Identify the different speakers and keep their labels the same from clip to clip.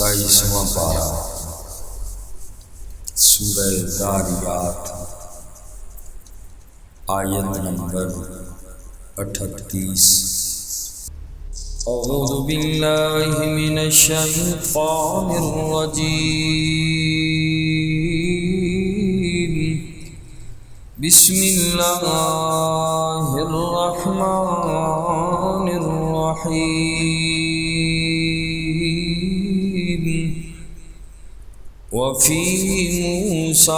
Speaker 1: 27واں پارہ سورہ ذاریات آیت نمبر 38۔ اعوذ باللہ من الشیطان الرجیم، بسم اللہ الرحمن الرحیم۔ وفی موسیٰ،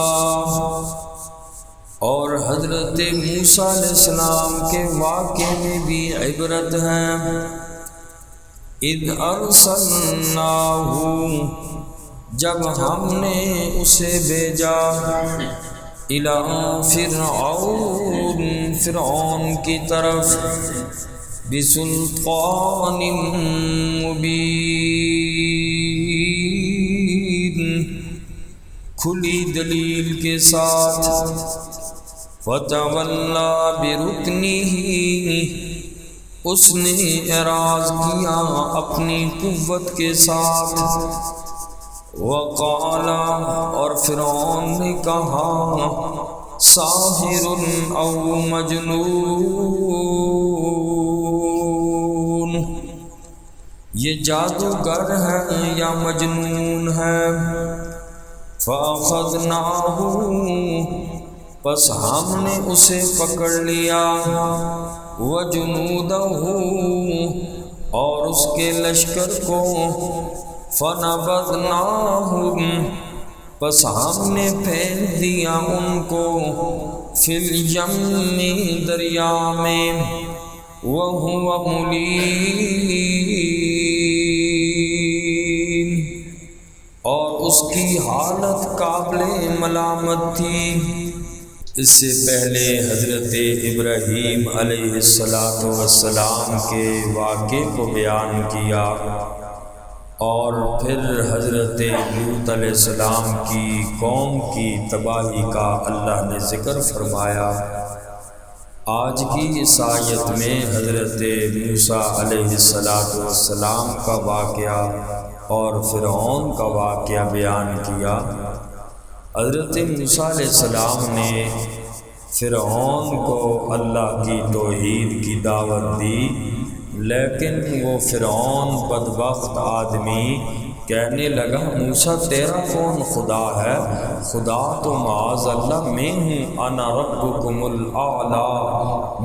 Speaker 1: اور حضرت موسیٰ علیہ السلام کے واقعے میں بھی عبرت ہے۔ اذ ارسلناہ، جب ہم نے اسے بھیجا، الی فرعون کی طرف، بسلطان مبین، کھلی دلیل کے ساتھ، فتولی برکنہ، اس نے اعراض کیا اپنی قوت کے ساتھ، وقال، اور فرعون نے کہا، ساحر او مجنون، یہ جادوگر ہے یا مجنون ہے۔ فاخذناہ، پس ہم نے اسے پکڑ لیا، وجنودہ، اور اس کے لشکر کو، فنبذناہم، پس ہم نے پھینک دیا ان کو، فی الیم، دریا میں، وہو ملیم، اور اس کی حالت قابل ملامت تھی۔ اس سے پہلے حضرت ابراہیم علیہ السلام کے واقعے کو بیان کیا، اور پھر حضرت لوط علیہ السلام کی قوم کی تباہی کا اللہ نے ذکر فرمایا۔ آج کی اس آیت میں حضرت موسیٰ علیہ السلام کا واقعہ اور فرعون کا واقعہ بیان کیا۔ حضرت موسیٰ علیہ السلام نے فرعون کو اللہ کی توحید کی دعوت دی، لیکن وہ فرعون بدبخت آدمی کہنے لگا، موسیٰ تیرا کون خدا ہے؟ خدا تو معاذ اللہ میں ہوں، انا ربکم الاعلی،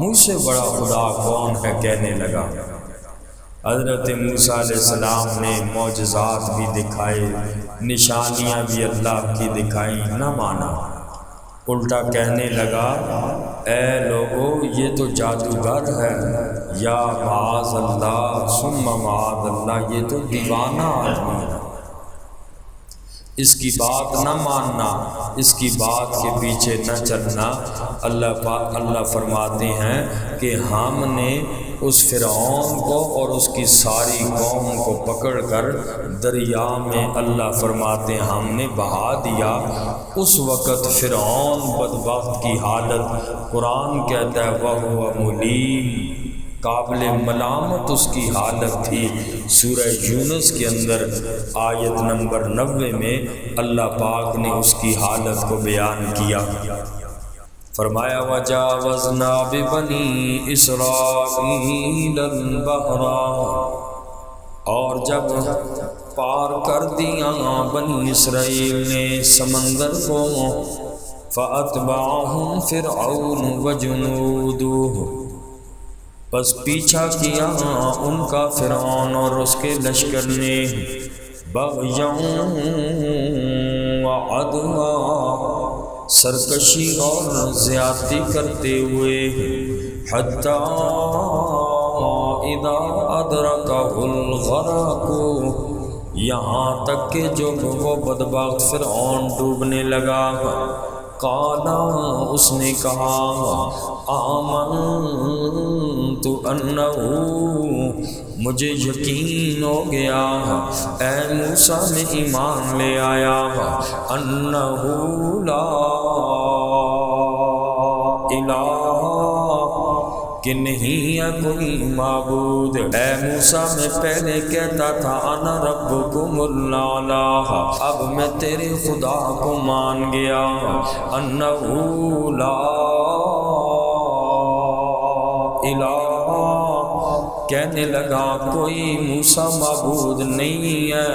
Speaker 1: مجھ سے بڑا خدا کون ہے کہنے لگا۔ حضرت موسیٰ علیہ السلام نے معجزات بھی دکھائے، نشانیاں بھی اللہ کی دکھائیں، نہ مانا، الٹا کہنے لگا، اے لوگو یہ تو جادوگر ہے، یا معاذ اللہ ثم معاذ اللہ، یہ تو دیوانہ آدمی ہے، اس کی بات نہ ماننا، اس کی بات کے پیچھے نہ چلنا۔ اللہ فرماتے ہیں کہ ہم نے اس فرعون کو اور اس کی ساری قوم کو پکڑ کر دریا میں، اللہ فرماتے ہیں ہم نے بہا دیا۔ اس وقت فرعون بدبخت کی حالت، قرآن کہتا ہے وَهُوَ مُلِيمٌ، قابل ملامت اس کی حالت تھی۔ سورہ یونس کے اندر آیت نمبر 90 میں اللہ پاک نے اس کی حالت کو بیان کیا، فرمایا وَجَاوَزْنَا بِبَنِي إِسْرَائِيلَ الْبَحْرَ، اور جب پار کر دیا بنی اسرائیل نے سمندر کو، فَأَتْبَعَهُمْ فِرْعَوْنُ وَجُنُودُهُ، پس پیچھا کیا ان کا فرعون اور اس کے لشکر نے، بغیاً وعدوا، سرکشی اور زیادتی کرتے ہوئے، حتی اذا ادرکہ الغرق، یہاں تک کہ جو وہ بدبخت فرعون ڈوبنے لگا، قال، اس نے کہا، آمنت انہ، مجھے یقین ہو گیا، اے موسیٰ میں ایمان لے آیا، انہ لا الہ، کہ نہیں ہے کوئی معبود۔ اے موسیٰ میں پہلے کہتا تھا انا ربکم الاعلی، اب میں تیرے خدا کو مان گیا۔ انہ لا الہ، کہنے لگا کوئی موسیٰ معبود نہیں ہے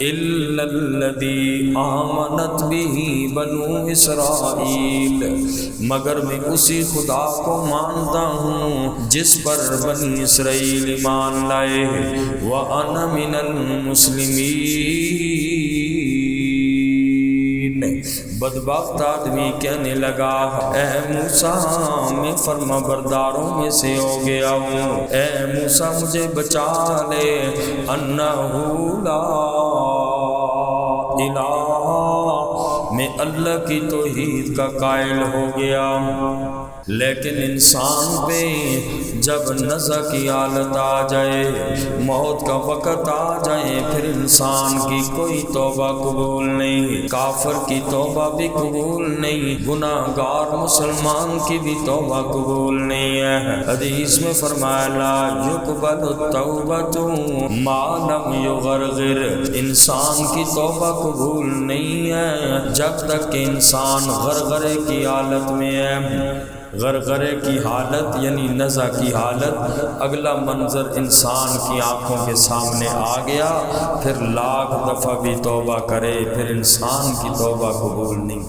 Speaker 1: الا الذی آمنت بہ بنو اسرائیل، مگر میں اسی خدا کو مانتا ہوں جس پر بنی اسرائیل ایمان لائے۔ وَأَنَا مِنَ الْمُسْلِمِينَ، بدبخت آدمی کہنے لگا اے موسیٰ میں فرما برداروں میں سے ہو گیا ہوں، اے موسیٰ مجھے بچا لے۔ انہ لا الہ، میں اللہ کی توحید کا قائل ہو گیا۔ لیکن انسان پہ جب نزع کی حالت آ جائے، موت کا وقت آ جائے، پھر انسان کی کوئی توبہ قبول نہیں، کافر کی توبہ بھی قبول نہیں، گناہ گار مسلمان کی بھی توبہ قبول نہیں ہے۔ حدیث میں فرمایا لا یقبل التوبۃ ما لم یغرغر، انسان کی توبہ قبول نہیں ہے جب تک کہ انسان غرغرے کی حالت میں ہے۔ غرغرے کی حالت یعنی نزع کی حالت، اگلا منظر انسان کی آنکھوں کے سامنے آ گیا، پھر لاکھ دفعہ بھی توبہ کرے پھر انسان کی توبہ قبول نہیں۔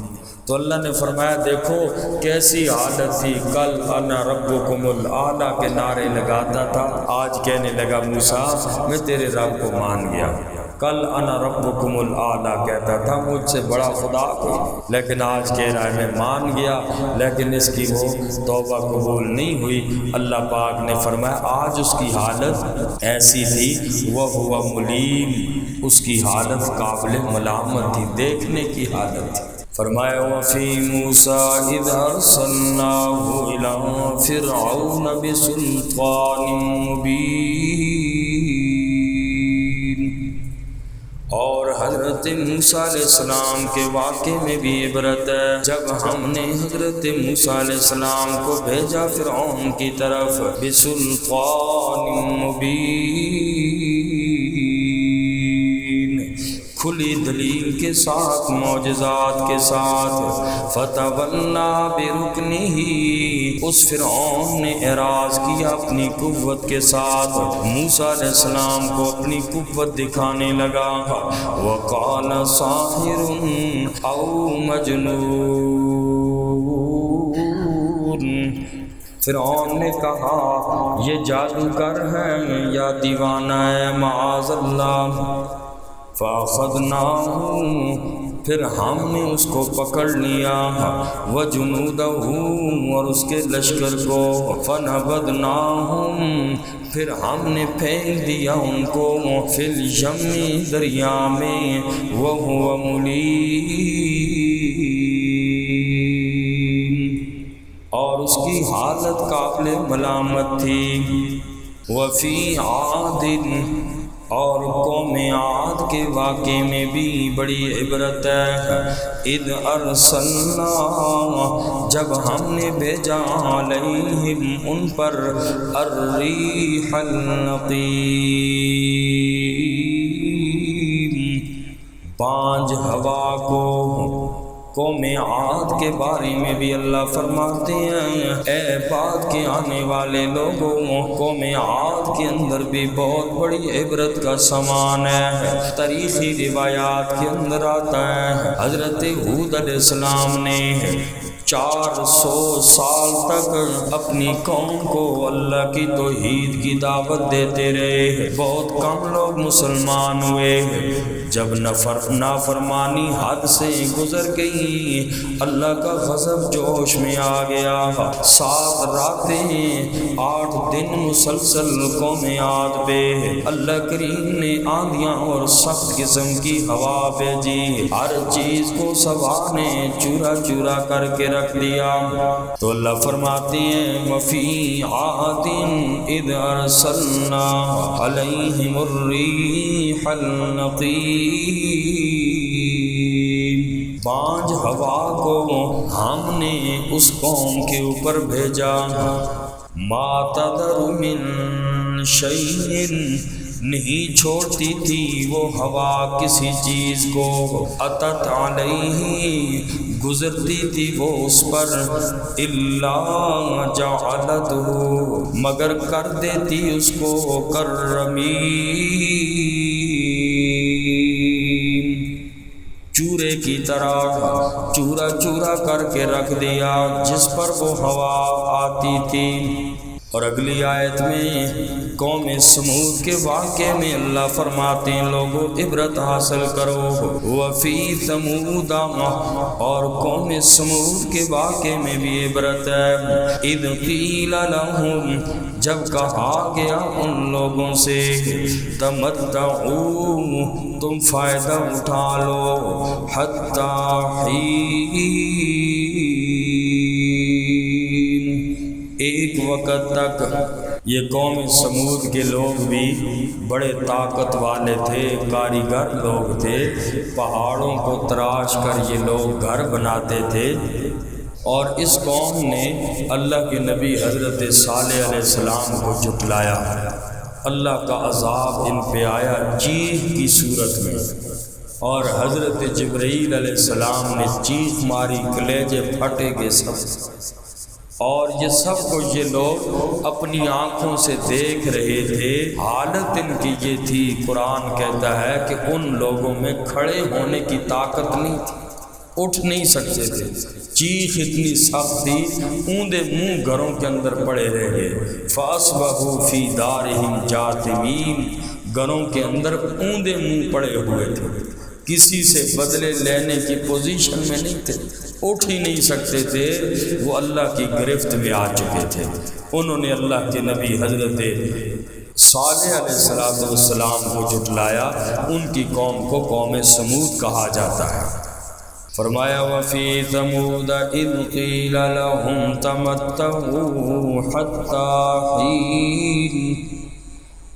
Speaker 1: تو اللہ نے فرمایا دیکھو کیسی حالت تھی، کل انا ربکم الاعلی کے نعرے لگاتا تھا، آج کہنے لگا موسیٰ میں تیرے رب کو مان گیا۔ کل انا ربکم الاعلی کہتا تھا مجھ سے بڑا خدا کوئی، لیکن آج کہہ رہا ہے میں مان گیا، لیکن اس کی وہ توبہ قبول نہیں ہوئی۔ اللہ پاک نے فرمایا آج اس کی حالت ایسی تھی، وَهُوَ مُلِيمٌ، اس کی حالت قابل ملامت تھی، دیکھنے کی حالت تھی۔ فرمایا وَفِي مُوسَىٰ إِذْ أَرْسَلْنَاهُ إِلَىٰ فِرْعَوْنَ بِسُلْطَانٍ مُّبِينٍ، اور حضرت موسیٰ علیہ السلام کے واقعے میں بھی عبرت ہے۔ جب ہم نے حضرت موسیٰ علیہ السلام کو بھیجا فرعون کی طرف بسلطان مبین، کھلی دلیل کے ساتھ، معجزات کے ساتھ، فتولا برکنہ، اس فرعون نے اعراض کیا اپنی قوت کے ساتھ، موسیٰ علیہ السلام کو اپنی قوت دکھانے لگا، وقال ساحر او مجنون، فرعون نے کہا یہ جادوگر ہے یا دیوانہ ہے، معاذ اللہ۔ فَأَخَذْنَاهُ، پھر ہم نے اس کو پکڑ لیا، وَجُنُودَهُ، اور اس کے لشکر کو، فَنَبَذْنَاهُمْ، پھر ہم نے پھینک دیا ان کو، فِي الْيَمِّ، دریا میں، وَهُوَ مُلِيمٌ، اور اس کی حالت قابل ملامت تھی۔ وَفِي عَادٍ، اور قوم عاد کے واقعے میں بھی بڑی عبرت ہے۔ اذ ارسلنا، جب ہم نے بھیجا علیہم ان پر، الریح النقیم، بانجھ ہوا کو۔ قوم عاد کے بارے میں بھی اللہ فرماتے ہیں اے بعد کے آنے والے لوگوں، قوم عاد کے اندر بھی بہت بڑی عبرت کا سامان ہے۔ تاریخی روایات کے اندر آتا ہے حضرت ہود علیہ السلام نے 400 سال تک اپنی قوم کو اللہ کی توحید کی دعوت دیتے رہے، بہت کم لوگ مسلمان ہوئے۔ جب نافرمانی حد سے گزر گئی، اللہ کا غضب جوش میں آ گیا، 7 راتیں 8 دن مسلسل قوم عاد پہ اللہ کریم نے آندیاں اور سخت قسم کی ہوا بھیجی، ہر چیز کو سوا نے چورا چورا کر کے رکھ دیا۔ تو اللہ فرماتے ہیں وفی عاد اذ ارسلنا علیہم الریح النقیم، بانجھ ہوا کو ہم نے اس قوم کے اوپر بھیجا، ما تذر من شیء نہیں چھوڑتی تھی وہ ہوا کسی چیز کو، اتت علیہ گزرتی تھی وہ اس پر، الا جعلتہ مگر کر دیتی اس کو کررمیم چورے کی طرح، چورا چورا کر کے رکھ دیا جس پر وہ ہوا آتی تھی۔ اور اگلی آیت میں قوم سمود کے واقعے میں اللہ فرماتے ہیں لوگوں عبرت حاصل کرو، وَفِي ثَمُودَ اور قوم سمود کے واقعے میں بھی عبرت ہے، اِذْ قِيلَ لَهُمْ جب کہا گیا ان لوگوں سے، تَمَتَّعُوا تم فائدہ اٹھا لو، حَتَّى حِينٍ ایک وقت تک۔ یہ قوم سمود کے لوگ بھی بڑے طاقت والے تھے، کاریگر لوگ تھے، پہاڑوں کو تراش کر یہ لوگ گھر بناتے تھے۔ اور اس قوم نے اللہ کے نبی حضرت صالح علیہ السلام کو جھٹلایا، اللہ کا عذاب ان پہ آیا چیخ کی صورت میں، اور حضرت جبرائیل علیہ السلام نے چیخ ماری، کلیجے پھٹے گئے سب، اور یہ سب کو یہ لوگ اپنی آنکھوں سے دیکھ رہے تھے۔ حالت ان کی یہ تھی، قرآن کہتا ہے کہ ان لوگوں میں کھڑے ہونے کی طاقت نہیں تھی، اٹھ نہیں سکتے تھے، چیخ اتنی سخت تھی، اوندے منہ گھروں کے اندر پڑے رہے، فَأَصْبَحُوا فِي دَارِهِمْ جَاثِمِينَ گھروں کے اندر اوندے منہ پڑے ہوئے تھے، کسی سے بدلے لینے کی پوزیشن میں نہیں تھے، اٹھ ہی نہیں سکتے تھے، وہ اللہ کی گرفت میں آ چکے تھے۔ انہوں نے اللہ کے نبی حضرت صالح علیہ السلام کو جھٹلایا، ان کی قوم کو قوم سمود کہا جاتا ہے۔ فرمایا وَفِي ثَمُودَ إِذْ قِيلَ لَهُمْ تَمَتَّعُوا حَتَّى حِينٍ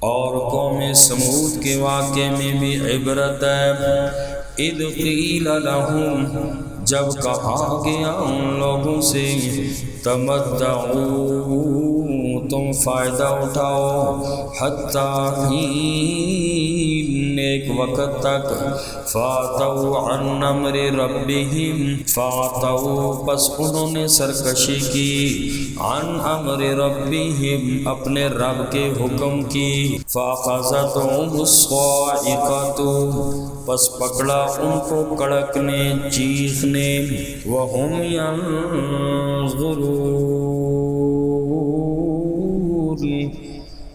Speaker 1: اور قوم سمود کے واقعے میں بھی عبرت ہے، اِذْ قِيلَ لَهُمْ جب کہا گیا ان لوگوں سے، تَمَتَّعُوا تم فائدہ اٹھاؤ، حَتَّى حِينٍ ایک وقت تک، فَاتَوْا عَنْ أَمْرِ رَبِّهِمْ فَاتَوْا پس انہوں نے سرکشی کی، عَنْ أَمْرِ رَبِّهِمْ اپنے رب کے حکم کی، فَأَخَذَتْهُمُ الصَّاعِقَةُ پس پکڑا ان کو کڑک نے، چیخ نے، وَهُمْ يَنظُرُونَ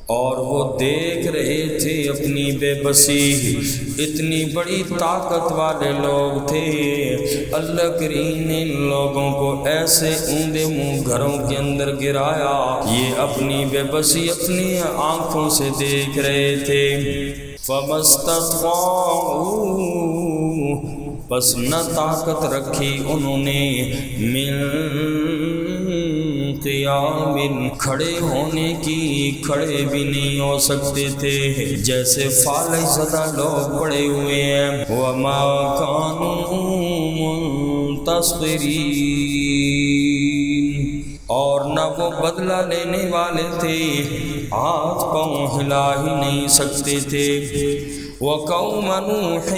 Speaker 1: اور وہ دیکھ رہے تھے اپنی بے بسی، اتنی بڑی طاقت والے لوگ تھے۔ اللہ کریم نے ان لوگوں کو ایسے اوندے منہ گھروں کے اندر گرایا، یہ اپنی بے بسی اپنی آنکھوں سے دیکھ رہے تھے۔ فَمَا اسْتَطَاعُوا پس نہ طاقت رکھی انہوں نے، من قیام کھڑے ہونے کی، کھڑے بھی نہیں ہو سکتے تھے، جیسے فالج زدہ لوگ پڑے ہوئے ہیں۔ وَمَا كَانُوا مُنتَصِرِينَ اور نہ وہ بدلہ لینے والے تھے، ہاتھ پاؤں ہلا ہی نہیں سکتے تھے۔ وَقَوْمَ نُوحٍ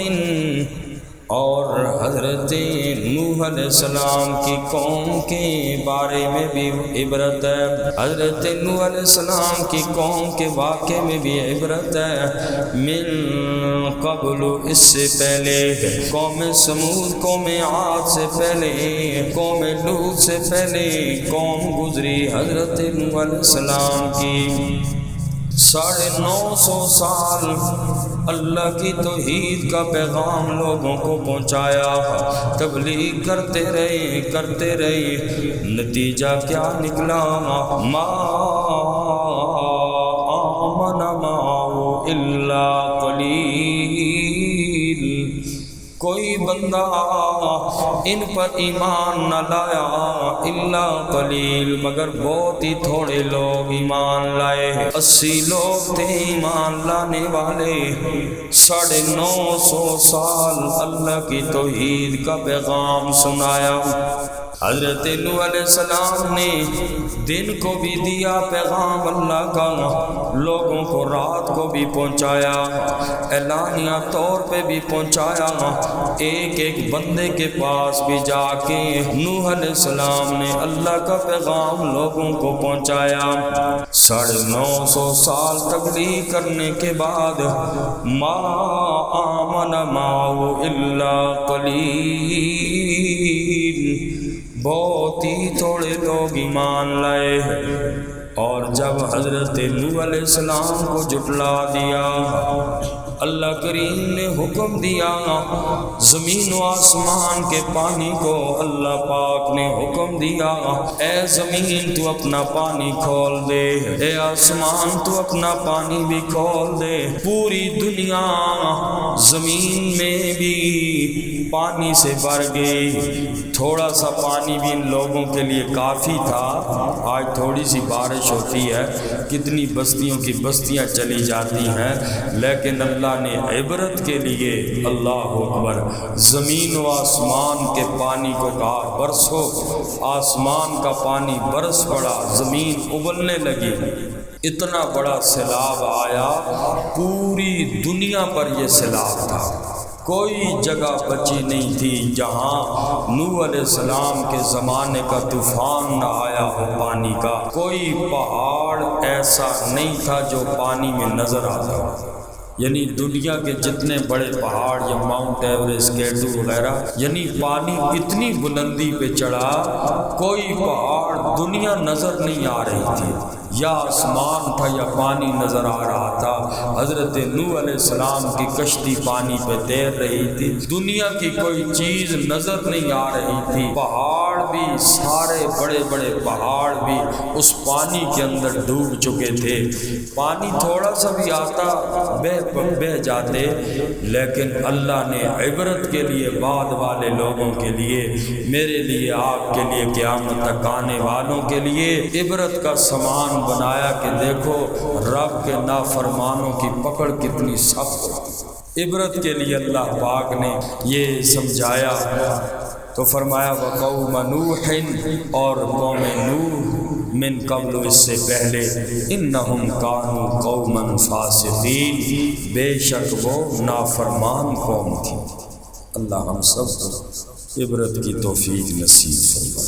Speaker 1: اور حضرت نوح علیہ السلام کی قوم کے بارے میں بھی عبرت ہے، حضرت نوح علیہ السلام کی قوم کے واقعے میں بھی عبرت ہے۔ من قبل اس سے پہلے، قوم سمود قوم عاد سے پہلے، قوم لوط سے پہلے قوم گزری حضرت نوح علیہ السلام کی۔ 950 سال اللہ کی توحید کا پیغام لوگوں کو پہنچایا، تبلیغ کرتے رہے، نتیجہ کیا نکلا؟ ما آمن معه الا قلیل کوئی بندہ ان پر ایمان نہ لایا، الا قلیل مگر بہت ہی تھوڑے لوگ ایمان لائے۔ 80 لوگ تھے ایمان لانے والے، 950 سال اللہ کی توحید کا پیغام سنایا۔ حضرت نوح علیہ السلام نے دن کو بھی دیا پیغام اللہ کا، لوگوں کو رات کو بھی پہنچایا، اعلانیہ طور پہ بھی پہنچایا، ایک ایک بندے کے پاس بھی جا کے نوح علیہ السلام نے اللہ کا پیغام لوگوں کو پہنچایا۔ 950 سال تبلیغ کرنے کے بعد ما آمن معه الا قلیل، بہت ہی تھوڑے لوگ ایمان لائے، اور جب حضرت نوح علیہ السلام کو جھٹلا دیا، اللہ کریم نے حکم دیا، زمین و آسمان کے پانی کو اللہ پاک نے حکم دیا، اے زمین تو اپنا پانی کھول دے، اے آسمان تو اپنا پانی بھی کھول دے۔ پوری دنیا زمین میں بھی پانی سے بھر گئی، تھوڑا سا پانی بھی ان لوگوں کے لیے کافی تھا۔ آج تھوڑی سی بارش ہوتی ہے، کتنی بستیوں کی بستیاں چلی جاتی ہیں، لیکن اللہ نے عبرت کے لیے، اللہ اکبر، زمین و آسمان کے پانی کو کہا برسو، آسمان کا پانی برس پڑا، زمین ابلنے لگی، اتنا بڑا سیلاب آیا، پوری دنیا پر یہ سیلاب تھا، کوئی جگہ بچی نہیں تھی جہاں نوح علیہ السلام کے زمانے کا طوفان نہ آیا ہو پانی کا، کوئی پہاڑ ایسا نہیں تھا جو پانی میں نظر آتا ہو، یعنی دنیا کے جتنے بڑے پہاڑ یا ماؤنٹ ایوریسٹ، کیٹو وغیرہ، یعنی پانی اتنی بلندی پہ چڑھا، کوئی پہاڑ دنیا نظر نہیں آ رہی تھی، یا آسمان تھا یا پانی نظر آ رہا تھا۔ حضرت نوح علیہ السلام کی کشتی پانی پہ تیر رہی تھی، دنیا کی کوئی چیز نظر نہیں آ رہی تھی، پہاڑ بھی، سارے بڑے بڑے پہاڑ بھی اس پانی کے اندر ڈوب چکے تھے، پانی تھوڑا سا بھی آتا بہہ جاتے، لیکن اللہ نے عبرت کے لیے، بعد والے لوگوں کے لیے، میرے لیے، آپ کے لیے، قیامت تک آنے والوں کے لیے عبرت کا سامان بنایا کہ دیکھو رب کے نافرمانوں کی پکڑ کتنی سخت ہے۔ عبرت کے لیے اللہ پاک نے یہ سمجھایا تو فرمایا وقوم نوح، اور قوم نوح من قبل، اس سے پہلے، انہم کانوا قوما فاسقین، بے شک وہ نافرمان قوم تھی۔ اللہ ہم سب کو عبرت کی توفیق نصیب فرمائے۔